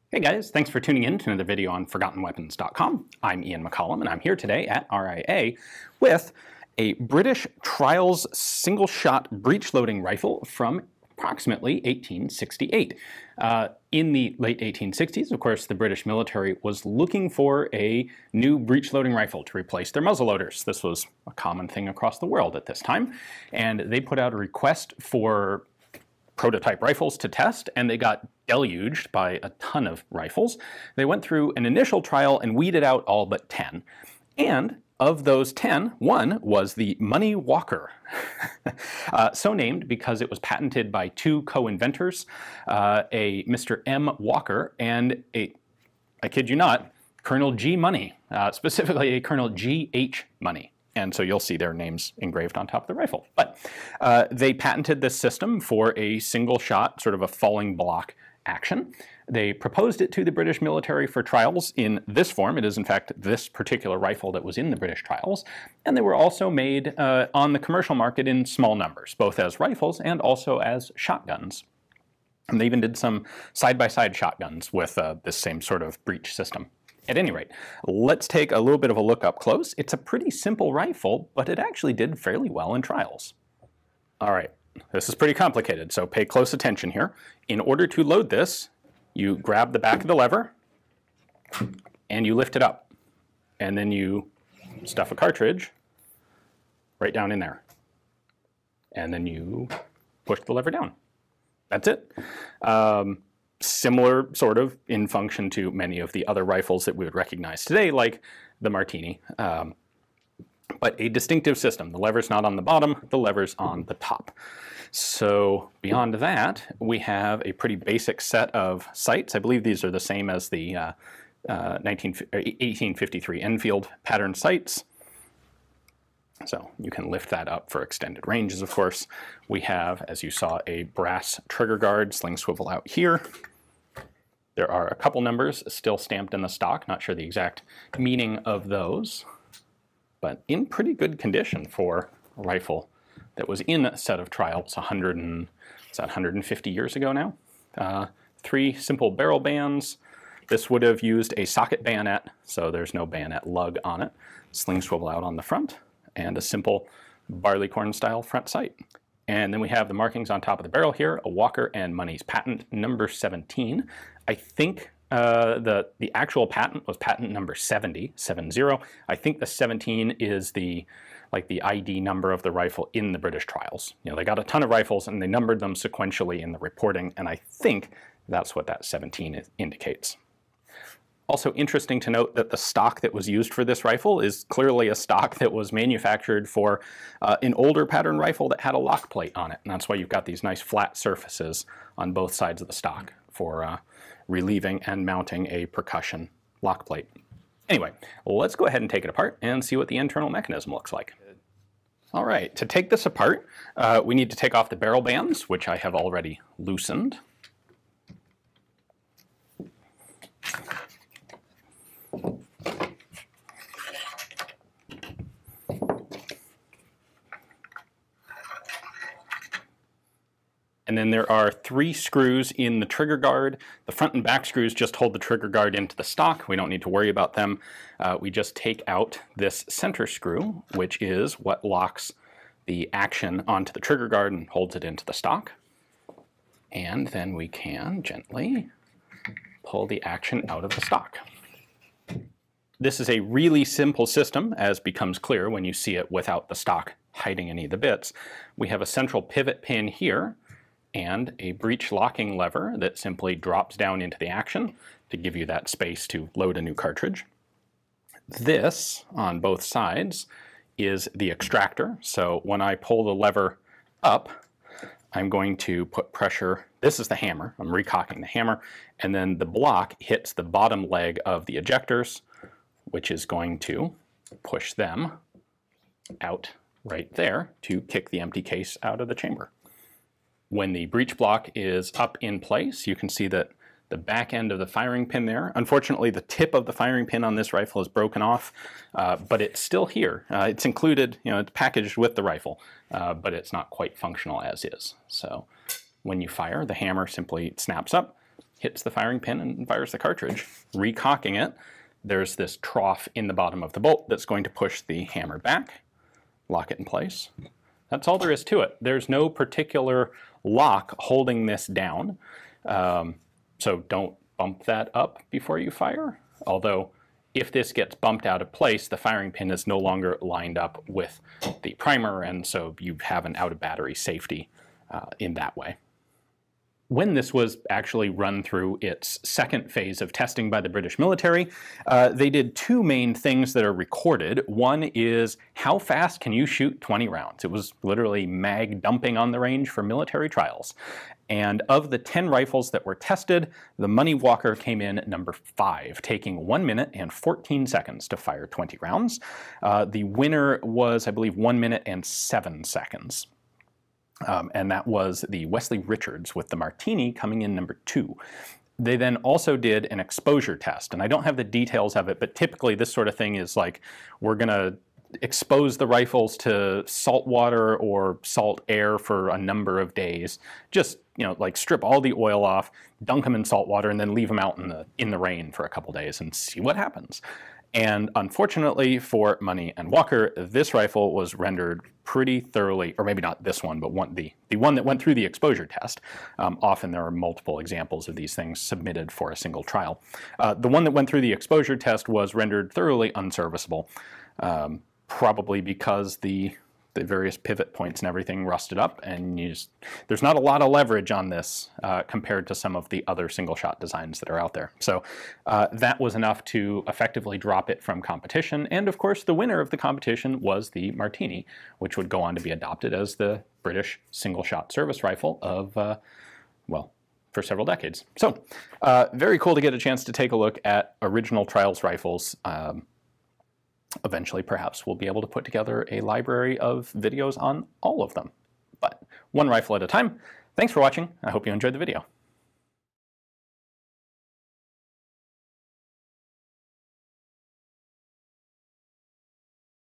Hey guys, thanks for tuning in to another video on ForgottenWeapons.com. I'm Ian McCollum and I'm here today at RIA with a British Trials single-shot breech-loading rifle from approximately 1868. In the late 1860s, of course, the British military was looking for a new breech-loading rifle to replace their muzzleloaders. This was a common thing across the world at this time, and they put out a request for prototype rifles to test, and they got deluged by a ton of rifles. They went through an initial trial and weeded out all but 10. And of those 10, one was the Money Walker. So named because it was patented by two co-inventors, a Mr. M. Walker and I kid you not, Colonel G. Money, specifically a Colonel G.H. Money. And so you'll see their names engraved on top of the rifle. But they patented this system for a single shot, sort of a falling block action. They proposed it to the British military for trials in this form. It is in fact this particular rifle that was in the British trials. And they were also made on the commercial market in small numbers, both as rifles and also as shotguns. And they even did some side-by-side shotguns with this same sort of breech system. At any rate, let's take a little bit of a look up close. It's a pretty simple rifle, but it actually did fairly well in trials. All right, this is pretty complicated, so pay close attention here. In order to load this, you grab the back of the lever and you lift it up. And then you stuff a cartridge right down in there. And then you push the lever down. That's it. Similar sort of in function to many of the other rifles that we would recognize today, like the Martini, but a distinctive system. The lever's not on the bottom, the lever's on the top. So beyond that, we have a pretty basic set of sights. I believe these are the same as the 1853 Enfield pattern sights. So you can lift that up for extended ranges, of course. We have, as you saw, a brass trigger guard, sling swivel out here. There are a couple numbers still stamped in the stock, not sure the exact meaning of those, but in pretty good condition for a rifle that was in a set of trials 150 years ago now. Three simple barrel bands. This would have used a socket bayonet, so there's no bayonet lug on it. Sling swivel out on the front, and a simple barleycorn style front sight. And then we have the markings on top of the barrel here, a Walker and Money's patent number 17. I think the actual patent was patent number 70. I think the 17 is the ID number of the rifle in the British trials. You know, they got a ton of rifles and they numbered them sequentially in the reporting, and I think that's what that 17 indicates. Also interesting to note that the stock that was used for this rifle is clearly a stock that was manufactured for an older pattern rifle that had a lock plate on it. And that's why you've got these nice flat surfaces on both sides of the stock for relieving and mounting a percussion lock plate. Anyway, let's go ahead and take it apart and see what the internal mechanism looks like. All right, to take this apart, we need to take off the barrel bands, which I have already loosened. And then there are 3 screws in the trigger guard. The front and back screws just hold the trigger guard into the stock. We don't need to worry about them. We just take out this center screw, which is what locks the action onto the trigger guard and holds it into the stock. And then we can gently pull the action out of the stock. This is a really simple system, as becomes clear when you see it without the stock hiding any of the bits. We have a central pivot pin here, and a breech locking lever that simply drops down into the action to give you that space to load a new cartridge. This, on both sides, is the extractor. So when I pull the lever up, I'm going to put pressure. This is the hammer. I'm recocking the hammer. And then the block hits the bottom leg of the ejectors, which is going to push them out right there to kick the empty case out of the chamber. When the breech block is up in place, you can see that the back end of the firing pin there. Unfortunately, the tip of the firing pin on this rifle is broken off, but it's still here. It's included, it's packaged with the rifle, but it's not quite functional as is. So when you fire, the hammer simply snaps up, hits the firing pin and fires the cartridge. Recocking it, there's this trough in the bottom of the bolt that's going to push the hammer back, lock it in place. That's all there is to it. There's no particular lock holding this down, so don't bump that up before you fire. Although, if this gets bumped out of place, the firing pin is no longer lined up with the primer, and so you have an out-of-battery safety in that way. When this was actually run through its second phase of testing by the British military, they did two main things that are recorded. One is how fast can you shoot 20 rounds? It was literally mag dumping on the range for military trials. And of the 10 rifles that were tested, the Money Walker came in at number 5, taking 1 minute and 14 seconds to fire 20 rounds. The winner was, I believe, 1 minute and 7 seconds. And that was the Wesley Richards with the Martini coming in number 2. They then also did an exposure test, and I don't have the details of it, but typically this sort of thing is like, we're going to expose the rifles to salt water or salt air for a number of days. Just, like strip all the oil off, dunk them in salt water, and then leave them out in the rain for a couple days and see what happens. And unfortunately for Money and Walker, this rifle was rendered pretty thoroughly, or maybe not this one, but the one that went through the exposure test. Often there are multiple examples of these things submitted for a single trial. The one that went through the exposure test was rendered thoroughly unserviceable, probably because the various pivot points and everything rusted up, and there's not a lot of leverage on this compared to some of the other single-shot designs that are out there. So that was enough to effectively drop it from competition, and of course the winner of the competition was the Martini, which would go on to be adopted as the British single-shot service rifle of, well, for several decades. So very cool to get a chance to take a look at original trials rifles. Eventually, perhaps we'll be able to put together a library of videos on all of them, but one rifle at a time. Thanks for watching. I hope you enjoyed the video.